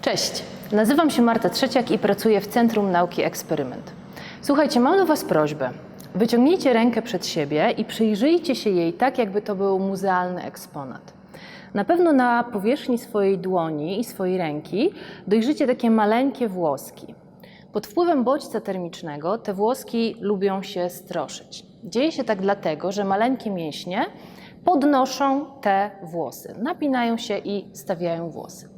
Cześć, nazywam się Marta Trzeciak i pracuję w Centrum Nauki Eksperyment. Słuchajcie, mam do Was prośbę. Wyciągnijcie rękę przed siebie i przyjrzyjcie się jej tak, jakby to był muzealny eksponat. Na pewno na powierzchni swojej dłoni i swojej ręki dojrzycie takie maleńkie włoski. Pod wpływem bodźca termicznego te włoski lubią się stroszyć. Dzieje się tak dlatego, że maleńkie mięśnie podnoszą te włosy, napinają się i stawiają włosy.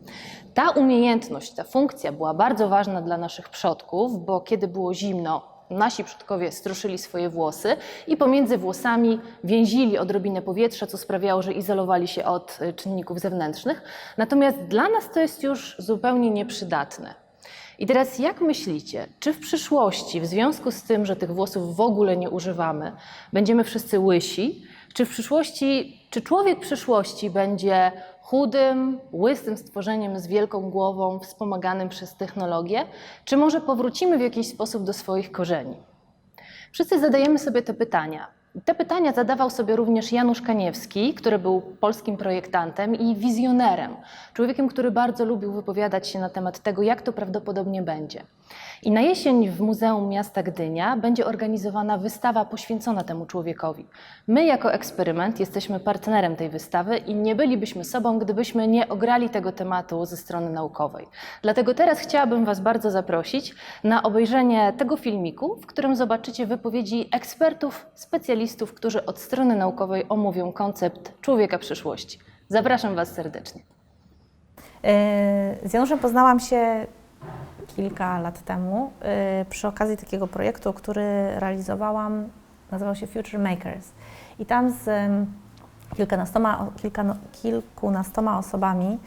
Ta umiejętność, ta funkcja była bardzo ważna dla naszych przodków, bo kiedy było zimno, nasi przodkowie stroszyli swoje włosy i pomiędzy włosami więzili odrobinę powietrza, co sprawiało, że izolowali się od czynników zewnętrznych. Natomiast dla nas to jest już zupełnie nieprzydatne. I teraz jak myślicie, czy w przyszłości, w związku z tym, że tych włosów w ogóle nie używamy, będziemy wszyscy łysi? Czy w przyszłości, czy człowiek przyszłości będzie chudym, łysym stworzeniem z wielką głową, wspomaganym przez technologię? Czy może powrócimy w jakiś sposób do swoich korzeni? Wszyscy zadajemy sobie te pytania. Te pytania zadawał sobie również Janusz Kaniewski, który był polskim projektantem i wizjonerem. Człowiekiem, który bardzo lubił wypowiadać się na temat tego, jak to prawdopodobnie będzie. I na jesień w Muzeum Miasta Gdynia będzie organizowana wystawa poświęcona temu człowiekowi. My jako eksperyment jesteśmy partnerem tej wystawy i nie bylibyśmy sobą, gdybyśmy nie ograli tego tematu ze strony naukowej. Dlatego teraz chciałabym Was bardzo zaprosić na obejrzenie tego filmiku, w którym zobaczycie wypowiedzi ekspertów, specjalistów, którzy od strony naukowej omówią koncept człowieka przyszłości. Zapraszam Was serdecznie. Z Januszem poznałam się kilka lat temu przy okazji takiego projektu, który realizowałam, nazywał się Future Makers. I tam z kilkunastoma osobami,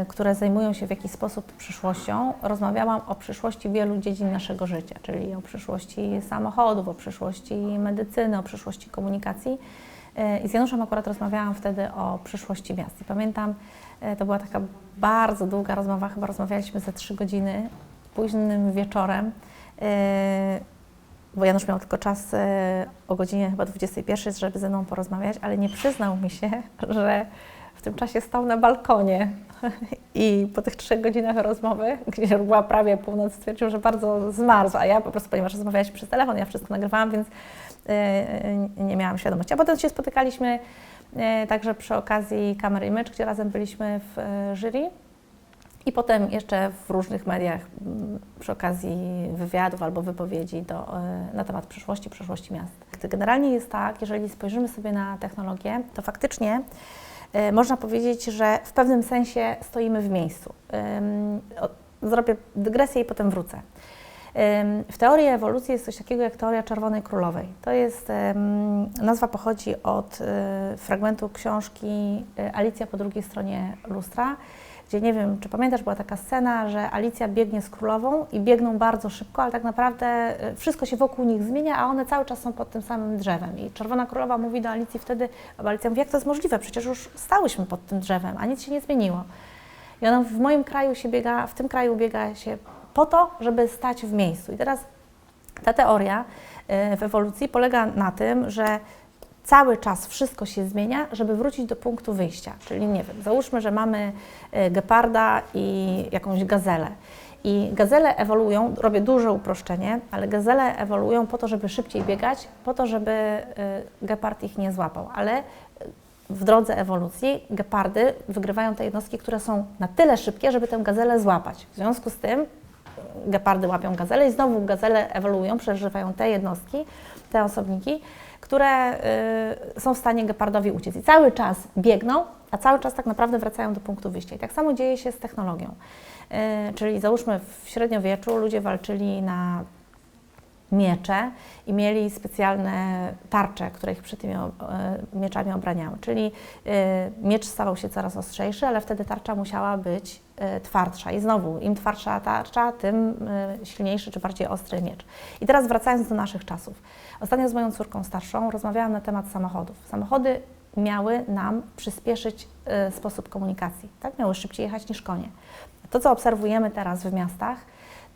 które zajmują się w jakiś sposób przyszłością, rozmawiałam o przyszłości wielu dziedzin naszego życia, czyli o przyszłości samochodów, o przyszłości medycyny, o przyszłości komunikacji. I z Januszem akurat rozmawiałam wtedy o przyszłości miast. I pamiętam, to była taka bardzo długa rozmowa, chyba rozmawialiśmy ze 3 godziny, późnym wieczorem, bo Janusz miał tylko czas o godzinie chyba 21, żeby ze mną porozmawiać, ale nie przyznał mi się, że w tym czasie stał na balkonie i po tych 3 godzinach rozmowy, gdzie była prawie północ, stwierdził, że bardzo zmarzł, a ja po prostu, ponieważ rozmawialiśmy przez telefon, ja wszystko nagrywałam, więc nie miałam świadomości. A potem się spotykaliśmy także przy okazji Camera Image, gdzie razem byliśmy w jury. I potem jeszcze w różnych mediach przy okazji wywiadów albo wypowiedzi na temat przyszłości miast. Generalnie jest tak, jeżeli spojrzymy sobie na technologię, to faktycznie można powiedzieć, że w pewnym sensie stoimy w miejscu. Zrobię dygresję i potem wrócę. W teorii ewolucji jest coś takiego jak teoria Czerwonej Królowej. To jest, nazwa pochodzi od fragmentu książki Alicja po drugiej stronie lustra, gdzie nie wiem, czy pamiętasz, była taka scena, że Alicja biegnie z królową i biegną bardzo szybko, ale tak naprawdę wszystko się wokół nich zmienia, a one cały czas są pod tym samym drzewem. I Czerwona Królowa mówi do Alicji wtedy, a Alicja mówi, jak to jest możliwe, przecież już stałyśmy pod tym drzewem, a nic się nie zmieniło. I ona w moim kraju się biega, w tym kraju biega się po to, żeby stać w miejscu. I teraz ta teoria w ewolucji polega na tym, że cały czas wszystko się zmienia, żeby wrócić do punktu wyjścia. Czyli nie wiem, załóżmy, że mamy geparda i jakąś gazelę. I gazele ewoluują, robię duże uproszczenie, ale gazele ewoluują po to, żeby szybciej biegać, po to, żeby gepard ich nie złapał. Ale w drodze ewolucji gepardy wygrywają te jednostki, które są na tyle szybkie, żeby tę gazelę złapać. W związku z tym gepardy łapią gazele i znowu gazele ewoluują, przeżywają te jednostki, te osobniki, które są w stanie gepardowi uciec. I cały czas biegną, a cały czas tak naprawdę wracają do punktu wyjścia. I tak samo dzieje się z technologią. Czyli załóżmy w średniowieczu ludzie walczyli na miecze i mieli specjalne tarcze, które ich przed tymi mieczami obraniały. Czyli miecz stawał się coraz ostrzejszy, ale wtedy tarcza musiała być twardsza. I znowu, im twardsza tarcza, tym silniejszy czy bardziej ostry miecz. I teraz wracając do naszych czasów. Ostatnio z moją córką starszą rozmawiałam na temat samochodów. Samochody miały nam przyspieszyć sposób komunikacji. Tak? Miały szybciej jechać niż konie. To, co obserwujemy teraz w miastach,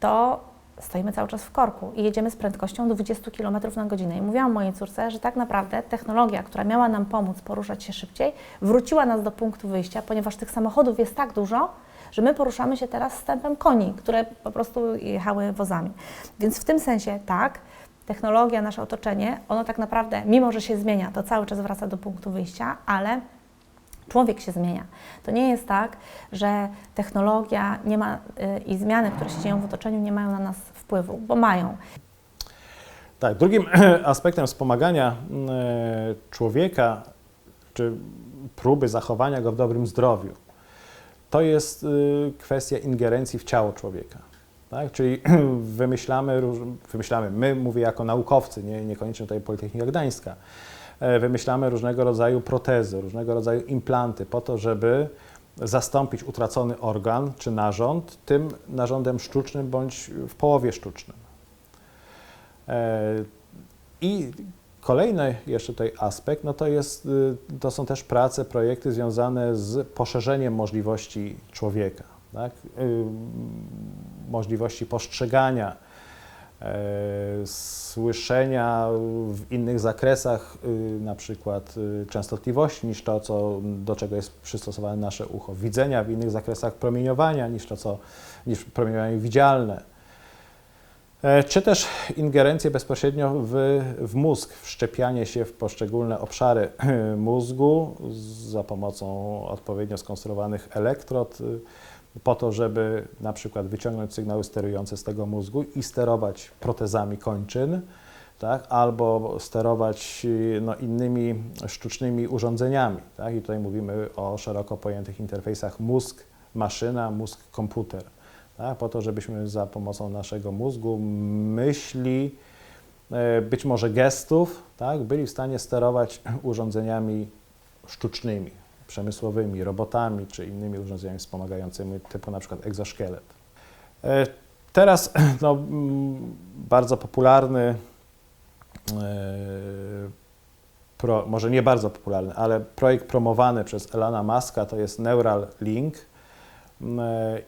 to stoimy cały czas w korku i jedziemy z prędkością do 20 km na godzinę. I mówiłam mojej córce, że tak naprawdę technologia, która miała nam pomóc poruszać się szybciej, wróciła nas do punktu wyjścia, ponieważ tych samochodów jest tak dużo, że my poruszamy się teraz stępem koni, które po prostu jechały wozami. Więc w tym sensie tak, technologia, nasze otoczenie, ono tak naprawdę, mimo że się zmienia, to cały czas wraca do punktu wyjścia, ale człowiek się zmienia. To nie jest tak, że technologia nie ma i zmiany, które się dzieją w otoczeniu, nie mają na nas wpływu, bo mają. Tak, drugim aspektem wspomagania człowieka, czy próby zachowania go w dobrym zdrowiu, to jest kwestia ingerencji w ciało człowieka. Tak? Czyli wymyślamy, my mówię jako naukowcy, niekoniecznie tutaj Politechnika Gdańska, wymyślamy różnego rodzaju protezy, różnego rodzaju implanty po to, żeby zastąpić utracony organ czy narząd tym narządem sztucznym bądź w połowie sztucznym. I kolejny jeszcze tutaj aspekt, no to są też prace, projekty związane z poszerzeniem możliwości człowieka, tak? Możliwości postrzegania, słyszenia w innych zakresach, na przykład częstotliwości niż to, do czego jest przystosowane nasze ucho, widzenia w innych zakresach promieniowania niż promieniowanie widzialne. Czy też ingerencje bezpośrednio w mózg, wszczepianie się w poszczególne obszary mózgu za pomocą odpowiednio skonstruowanych elektrod, po to, żeby na przykład wyciągnąć sygnały sterujące z tego mózgu i sterować protezami kończyn, tak? Albo sterować innymi sztucznymi urządzeniami. Tak? I tutaj mówimy o szeroko pojętych interfejsach mózg-maszyna, mózg-komputer. Tak? Po to, żebyśmy za pomocą naszego mózgu, myśli, być może gestów, tak? Byli w stanie sterować urządzeniami sztucznymi, przemysłowymi, robotami czy innymi urządzeniami wspomagającymi, typu na przykład egzoszkielet. Teraz bardzo popularny, może nie bardzo popularny, ale projekt promowany przez Elona Muska to jest Neuralink.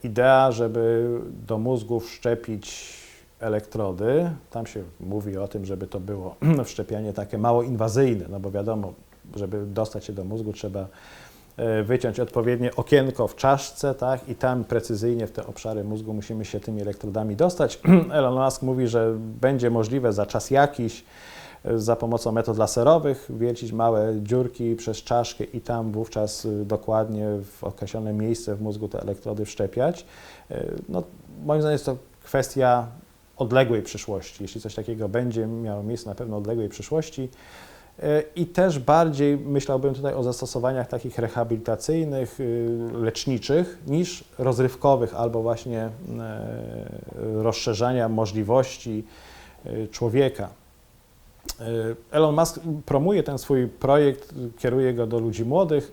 Idea, żeby do mózgu wszczepić elektrody. Tam się mówi o tym, żeby to było wszczepianie takie mało inwazyjne, no bo wiadomo, żeby dostać się do mózgu, trzeba wyciąć odpowiednie okienko w czaszce, tak, i tam precyzyjnie w te obszary mózgu musimy się tymi elektrodami dostać. Elon Musk mówi, że będzie możliwe za czas jakiś za pomocą metod laserowych wiercić małe dziurki przez czaszkę i tam wówczas dokładnie w określone miejsce w mózgu te elektrody wszczepiać. No, moim zdaniem jest to kwestia odległej przyszłości. Jeśli coś takiego będzie miało miejsce, na pewno odległej przyszłości. I też bardziej myślałbym tutaj o zastosowaniach takich rehabilitacyjnych, leczniczych, niż rozrywkowych albo właśnie rozszerzania możliwości człowieka. Elon Musk promuje ten swój projekt, kieruje go do ludzi młodych,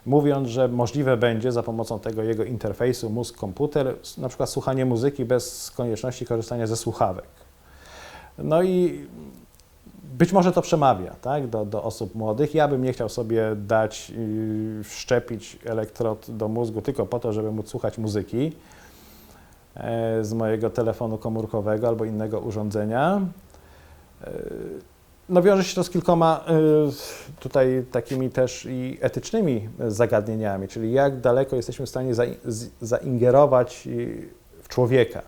mówiąc, że możliwe będzie za pomocą tego jego interfejsu mózg-komputer na przykład słuchanie muzyki bez konieczności korzystania ze słuchawek. No i być może to przemawia, tak, do osób młodych. Ja bym nie chciał sobie wszczepić elektrod do mózgu tylko po to, żeby móc słuchać muzyki z mojego telefonu komórkowego albo innego urządzenia. No wiąże się to z kilkoma tutaj takimi też i etycznymi zagadnieniami, czyli jak daleko jesteśmy w stanie zaingerować w człowieka,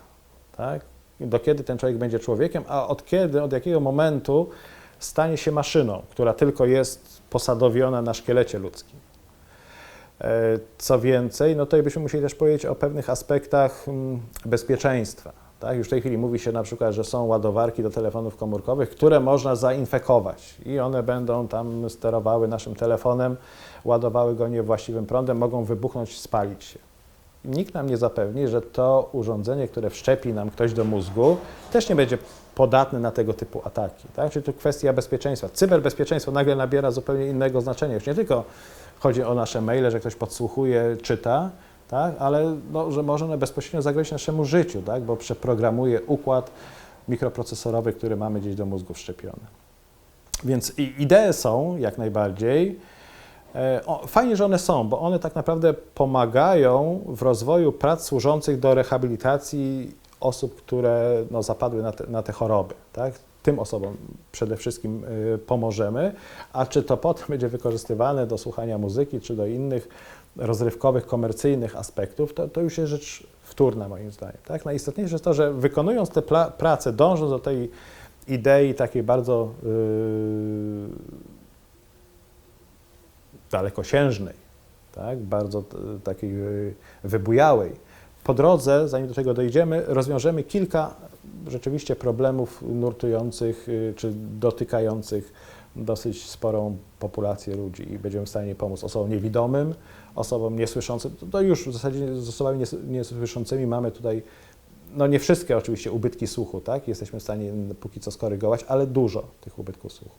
tak? Do kiedy ten człowiek będzie człowiekiem, a od jakiego momentu stanie się maszyną, która tylko jest posadowiona na szkielecie ludzkim. Co więcej, no tutaj byśmy musieli też powiedzieć o pewnych aspektach bezpieczeństwa. Tak? Już w tej chwili mówi się na przykład, że są ładowarki do telefonów komórkowych, które można zainfekować i one będą tam sterowały naszym telefonem, ładowały go niewłaściwym prądem, mogą wybuchnąć, spalić się. Nikt nam nie zapewni, że to urządzenie, które wszczepi nam ktoś do mózgu, też nie będzie podatne na tego typu ataki. Tak? Czyli to kwestia bezpieczeństwa. Cyberbezpieczeństwo nagle nabiera zupełnie innego znaczenia. Już nie tylko chodzi o nasze maile, że ktoś podsłuchuje, czyta, tak? Ale że może one bezpośrednio zagrozić naszemu życiu, tak? Bo przeprogramuje układ mikroprocesorowy, który mamy gdzieś do mózgu wszczepiony. Więc idee są jak najbardziej. Fajnie, że one są, bo one tak naprawdę pomagają w rozwoju prac służących do rehabilitacji osób, które zapadły na te choroby. Tak? tym osobom przede wszystkim pomożemy, a czy to potem będzie wykorzystywane do słuchania muzyki, czy do innych rozrywkowych, komercyjnych aspektów, to już jest rzecz wtórna moim zdaniem. Tak? Najistotniejsze jest to, że wykonując te prace, dążąc do tej idei takiej bardzo dalekosiężnej, tak? Bardzo takiej wybujałej, po drodze, zanim do tego dojdziemy, rozwiążemy kilka rzeczywiście problemów nurtujących czy dotykających dosyć sporą populację ludzi i będziemy w stanie pomóc osobom niewidomym, osobom niesłyszącym. To już w zasadzie z osobami niesłyszącymi mamy tutaj, no nie wszystkie oczywiście ubytki słuchu, tak? Jesteśmy w stanie póki co skorygować, ale dużo tych ubytków słuchu.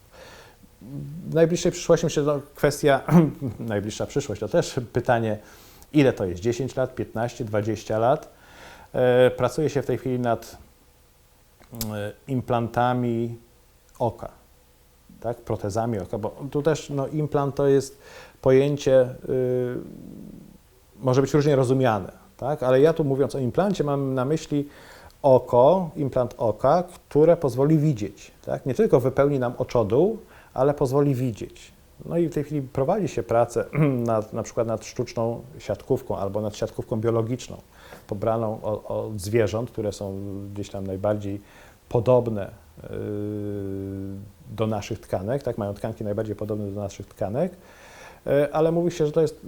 W najbliższej przyszłości myślę, że kwestia, najbliższa przyszłość to też pytanie, ile to jest? 10 lat, 15, 20 lat? Pracuje się w tej chwili nad implantami oka, tak? Protezami oka, bo tu też no, implant to jest pojęcie, może być różnie rozumiane, tak? Ale ja tu mówiąc o implancie mam na myśli oko, implant oka, które pozwoli widzieć, tak? Nie tylko wypełni nam oczodół, ale pozwoli widzieć. No i w tej chwili prowadzi się pracę na przykład nad sztuczną siatkówką albo nad siatkówką biologiczną, pobraną od zwierząt, które są gdzieś tam najbardziej podobne do naszych tkanek, tak? Mają tkanki najbardziej podobne do naszych tkanek, ale mówi się, że to jest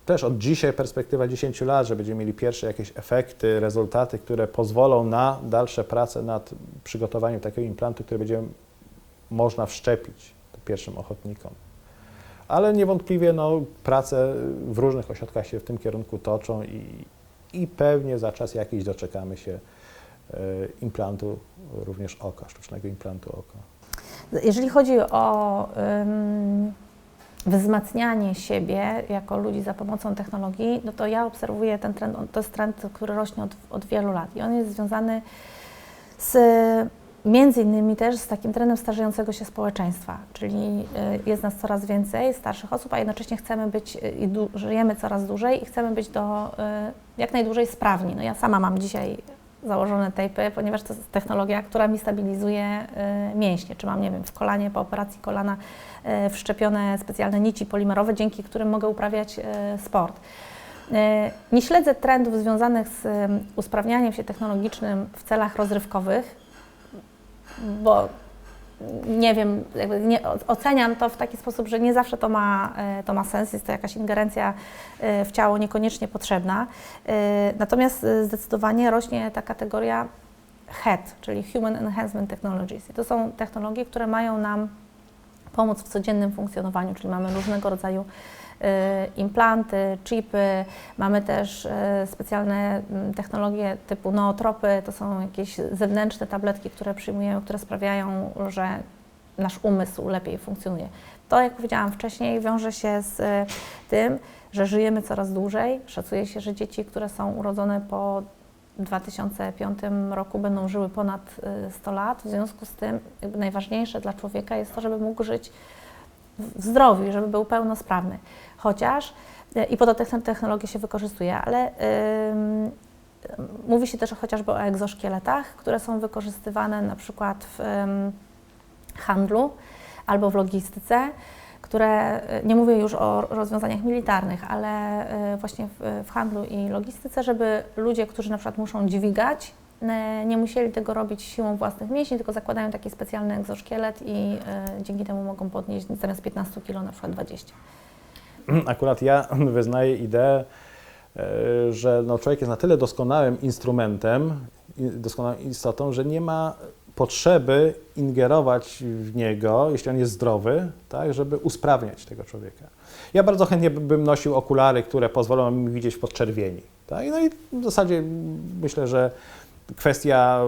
też od dzisiaj perspektywa 10 lat, że będziemy mieli pierwsze jakieś efekty, rezultaty, które pozwolą na dalsze prace nad przygotowaniem takiego implantu, który będzie można wszczepić pierwszym ochotnikom. Ale niewątpliwie no, prace w różnych ośrodkach się w tym kierunku toczą i pewnie za czas jakiś doczekamy się implantu również oka, sztucznego implantu oka. Jeżeli chodzi o wzmacnianie siebie jako ludzi za pomocą technologii, no to ja obserwuję ten trend, to jest trend, który rośnie od wielu lat i on jest związany z między innymi też z takim trendem starzejącego się społeczeństwa, czyli jest nas coraz więcej starszych osób, a jednocześnie chcemy być i żyjemy coraz dłużej i chcemy być jak najdłużej sprawni. No ja sama mam dzisiaj założone tejpy, ponieważ to jest technologia, która mi stabilizuje mięśnie. Czy mam, nie wiem, w kolanie po operacji kolana wszczepione specjalne nici polimerowe, dzięki którym mogę uprawiać sport. Nie śledzę trendów związanych z usprawnianiem się technologicznym w celach rozrywkowych, bo nie wiem, oceniam to w taki sposób, że nie zawsze to ma sens, jest to jakaś ingerencja w ciało niekoniecznie potrzebna. Natomiast zdecydowanie rośnie ta kategoria HET, czyli Human Enhancement Technologies. I to są technologie, które mają nam pomóc w codziennym funkcjonowaniu, czyli mamy różnego rodzaju implanty, chipy, mamy też specjalne technologie typu nootropy, to są jakieś zewnętrzne tabletki, które przyjmujemy, które sprawiają, że nasz umysł lepiej funkcjonuje. To, jak powiedziałam wcześniej, wiąże się z tym, że żyjemy coraz dłużej. Szacuje się, że dzieci, które są urodzone po 2005 roku będą żyły ponad 100 lat. W związku z tym jakby najważniejsze dla człowieka jest to, żeby mógł żyć w zdrowiu, żeby był pełnosprawny. Chociaż, i po to technologię się wykorzystuje, ale mówi się też chociażby o egzoszkieletach, które są wykorzystywane na przykład w handlu albo w logistyce, które, nie mówię już o rozwiązaniach militarnych, ale właśnie w handlu i logistyce, żeby ludzie, którzy na przykład muszą dźwigać, nie musieli tego robić siłą własnych mięśni, tylko zakładają taki specjalny egzoszkielet i dzięki temu mogą podnieść zamiast 15 kg na przykład 20. Akurat ja wyznaję ideę, że no, człowiek jest na tyle doskonałym instrumentem, doskonałą istotą, że nie ma potrzeby ingerować w niego, jeśli on jest zdrowy, tak, żeby usprawniać tego człowieka. Ja bardzo chętnie bym nosił okulary, które pozwolą mi widzieć w podczerwieni. Tak? No i w zasadzie myślę, że kwestia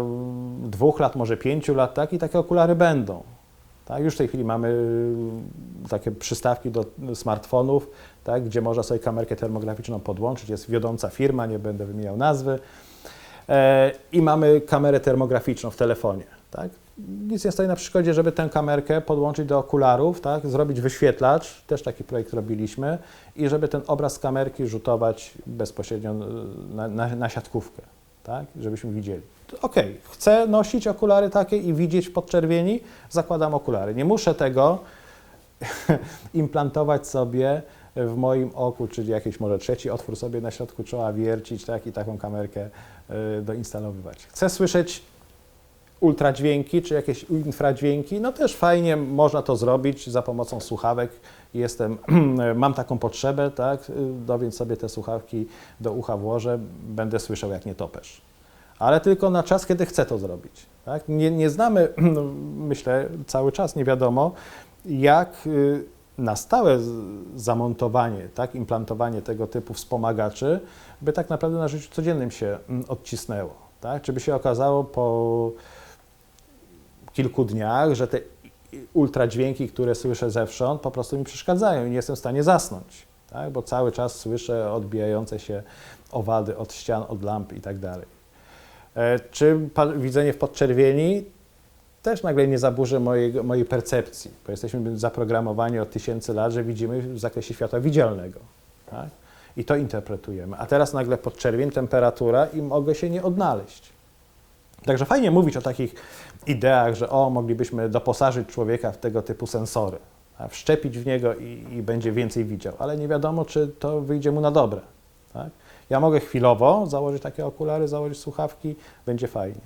2 lat, może 5 lat, tak, i takie okulary będą. Tak? Już w tej chwili mamy takie przystawki do smartfonów, tak, gdzie można sobie kamerkę termograficzną podłączyć. Jest wiodąca firma, nie będę wymieniał nazwy. I mamy kamerę termograficzną w telefonie. Tak? Nic nie stoi na przeszkodzie, żeby tę kamerkę podłączyć do okularów, tak? Zrobić wyświetlacz, też taki projekt robiliśmy, i żeby ten obraz z kamerki rzutować bezpośrednio na siatkówkę, tak? Żebyśmy widzieli. okej, chcę nosić okulary takie i widzieć w podczerwieni, zakładam okulary. Nie muszę tego implantować sobie w moim oku, czyli jakiś może trzeci otwór sobie na środku czoła wiercić, tak, i taką kamerkę doinstalowywać. Chcę słyszeć ultradźwięki, czy jakieś infradźwięki, no też fajnie można to zrobić za pomocą słuchawek. Mam taką potrzebę, tak, więc sobie te słuchawki do ucha włożę, będę słyszał jak nietoperz. Ale tylko na czas, kiedy chcę to zrobić. Tak? Nie znamy, myślę, cały czas nie wiadomo, jak na stałe zamontowanie, tak, implantowanie tego typu wspomagaczy by tak naprawdę na życiu codziennym się odcisnęło. Tak? Czy by się okazało po kilku dniach, że te ultradźwięki, które słyszę zewsząd, po prostu mi przeszkadzają i nie jestem w stanie zasnąć, tak? Bo cały czas słyszę odbijające się owady od ścian, od lamp i tak dalej. Czy widzenie w podczerwieni też nagle nie zaburzy mojej percepcji, bo jesteśmy zaprogramowani od tysięcy lat, że widzimy w zakresie światła widzialnego, tak? I to interpretujemy. A teraz nagle podczerwień, temperatura i mogę się nie odnaleźć. Także fajnie mówić o takich ideach, że moglibyśmy doposażyć człowieka w tego typu sensory, wszczepić w niego i będzie więcej widział, ale nie wiadomo, czy to wyjdzie mu na dobre. Tak? Ja mogę chwilowo założyć takie okulary, założyć słuchawki, będzie fajnie.